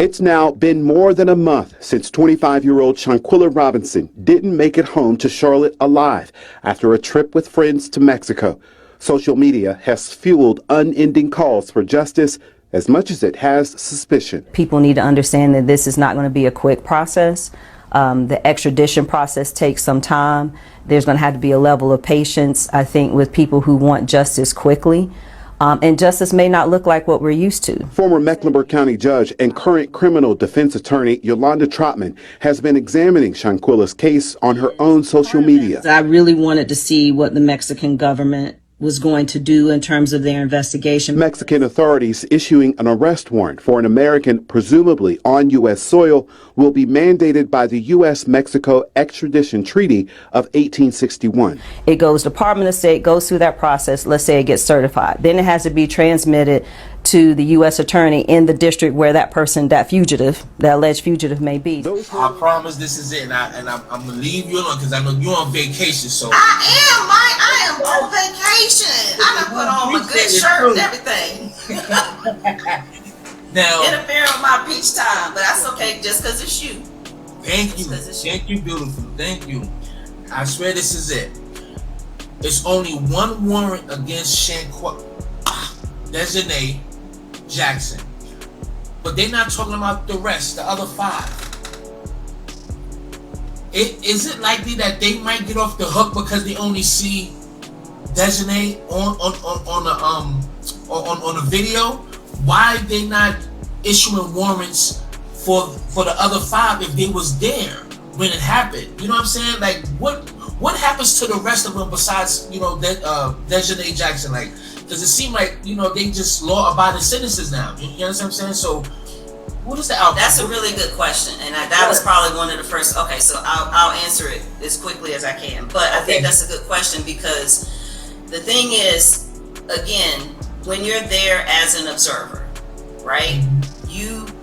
It's now been more than a month since 25-year-old Shanquella Robinson didn't make it home to Charlotte alive after a trip with friends to Mexico. Social media has fueled unending calls for justice as much as it has suspicion. People need to understand that this is not going to be a quick process. The extradition process takes some time. There's going to have to be a level of patience, I think, with people who want justice quickly. And justice may not look like what we're used to. Former Mecklenburg County judge and current criminal defense attorney Yolanda Trotman has been examining Shanquella's case on her own social media. I really wanted to see what the Mexican government was going to do in terms of their investigation. Mexican authorities issuing an arrest warrant for an American presumably on U.S. soil will be mandated by the U.S.-Mexico extradition treaty of 1861. It goes Department of State, goes through that process, let's say it gets certified. Then it has to be transmitted to the U.S. attorney in the district where that person, that fugitive, that alleged fugitive may be. I promise this is it, and I'm going to leave you alone because I know you're on vacation. So I am on vacation. I done put on my good shirt and everything. Now, interfering with my beach time, but that's okay just because it's you. Thank you. Thank you, beautiful. Thank you. I swear this is it. It's only one warrant against Shanquella, Daejhanae Jackson. But they're not talking about the rest, the other 5. Is it likely that they might get off the hook because they only see Daejhanae on the video? Why are they not issuing warrants for the other 5 if they was there when it happened? You know what I'm saying? Like, what happens to the rest of them besides, you know, Daejhanae Jackson? Like, because it seemed like, you know, they just law-abiding citizens now. You understand what I'm saying? So, what is the outcome? That's a really good question, and that was probably one of the first. Okay, so I'll answer it as quickly as I can. But I think that's a good question because the thing is, again, when you're there as an observer, right?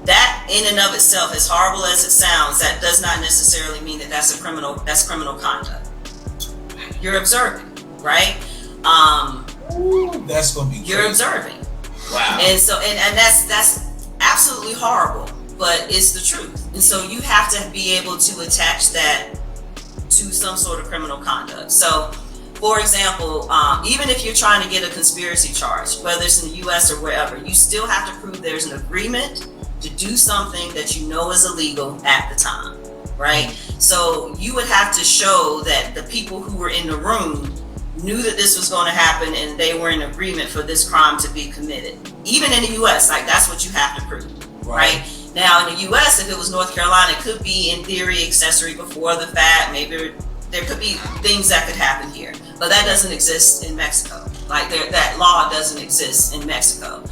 That in and of itself, as horrible as it sounds, that does not necessarily mean that that's criminal conduct. You're observing, right? Ooh, that's gonna be crazy. You're observing. Wow. And so and that's absolutely horrible, but it's the truth. And so you have to be able to attach that to some sort of criminal conduct. So, for example, even if you're trying to get a conspiracy charge, whether it's in the U.S. or wherever, you still have to prove there's an agreement to do something that you know is illegal at the time, right? So you would have to show that the people who were in the room knew that this was going to happen and they were in agreement for this crime to be committed. Even in the U.S., like, that's what you have to prove, right? Now, in the U.S., if it was North Carolina, it could be, in theory, accessory before the fact. Maybe there could be things that could happen here, but that doesn't exist in Mexico. Like, that law doesn't exist in Mexico.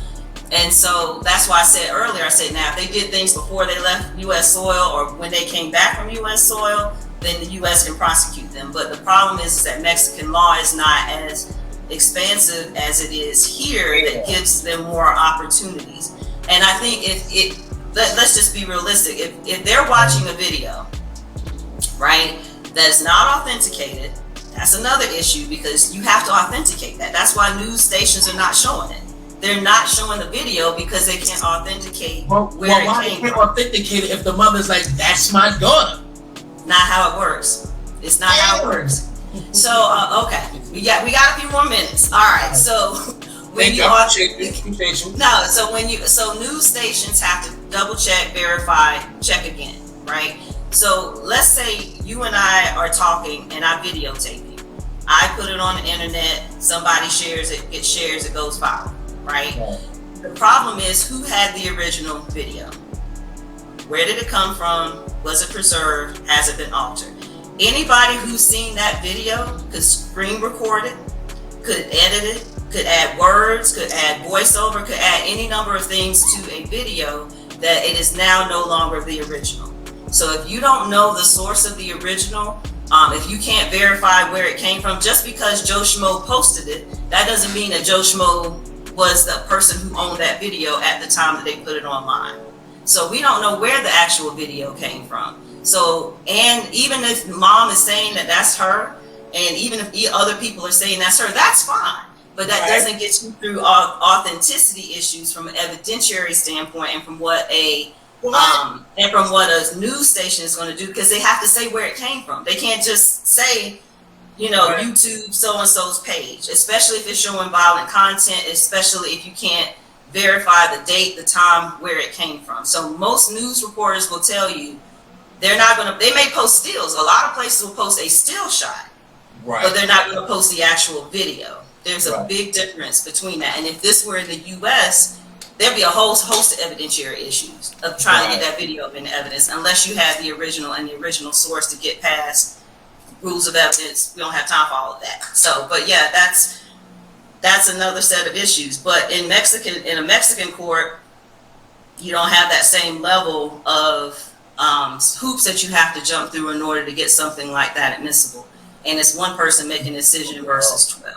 And so that's why I said earlier, I said, now, if they did things before they left U.S. soil or when they came back from U.S. soil, then the U.S. can prosecute them. But the problem is that Mexican law is not as expansive as it is here that gives them more opportunities. And I think let's just be realistic. If they're watching a video, right, that's not authenticated, that's another issue because you have to authenticate that. That's why news stations are not showing it. They're not showing the video because they can't authenticate where it came from. Authenticate it if the mother's like, that's my daughter? Not how it works. It's not how it works. So okay, we got a few more minutes. All right. So when so news stations have to double check, verify, check again, right? So let's say you and I are talking and I videotape you. I put it on the internet. Somebody shares it. It shares. It goes viral, right? The problem is who had the original video. Where did it come from? Was it preserved? Has it been altered? Anybody who's seen that video could screen record it, could edit it, could add words, could add voiceover, could add any number of things to a video that it is now no longer the original. So if you don't know the source of the original, if you can't verify where it came from, just because Joe Schmo posted it, that doesn't mean that Joe Schmo was the person who owned that video at the time that they put it online. So we don't know where the actual video came from. So, and even if mom is saying that that's her, and even if other people are saying that's her, that's fine. But that doesn't get you through authenticity issues from an evidentiary standpoint and from what a What? And from what a news station is going to do, because they have to say where it came from. They can't just say, you know, Right. YouTube so-and-so's page, especially if it's showing violent content, especially if you can't verify the date, the time, where it came from. So most news reporters will tell you they're not going to, they may post stills. A lot of places will post a still shot, Right. but they're not going to post the actual video. There's a Right. big difference between that. And if this were in the US, there'd be a whole host of evidentiary issues of trying to get that video into evidence, unless you have the original and the original source to get past rules of evidence. We don't have time for all of that. So, but yeah, that's another set of issues. But in a Mexican court, you don't have that same level of hoops that you have to jump through in order to get something like that admissible. And it's one person making a decision versus 12.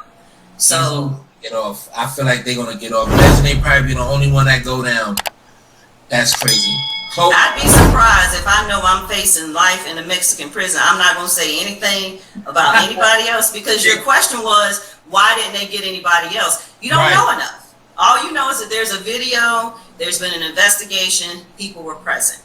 So Get off. I feel like they're gonna get off. Imagine they probably be the only one that go down. That's crazy. So, I'd be surprised if I know I'm facing life in a Mexican prison. I'm not going to say anything about anybody else, because your question was, why didn't they get anybody else? You don't Right. know enough. All you know is that there's a video, there's been an investigation, people were present.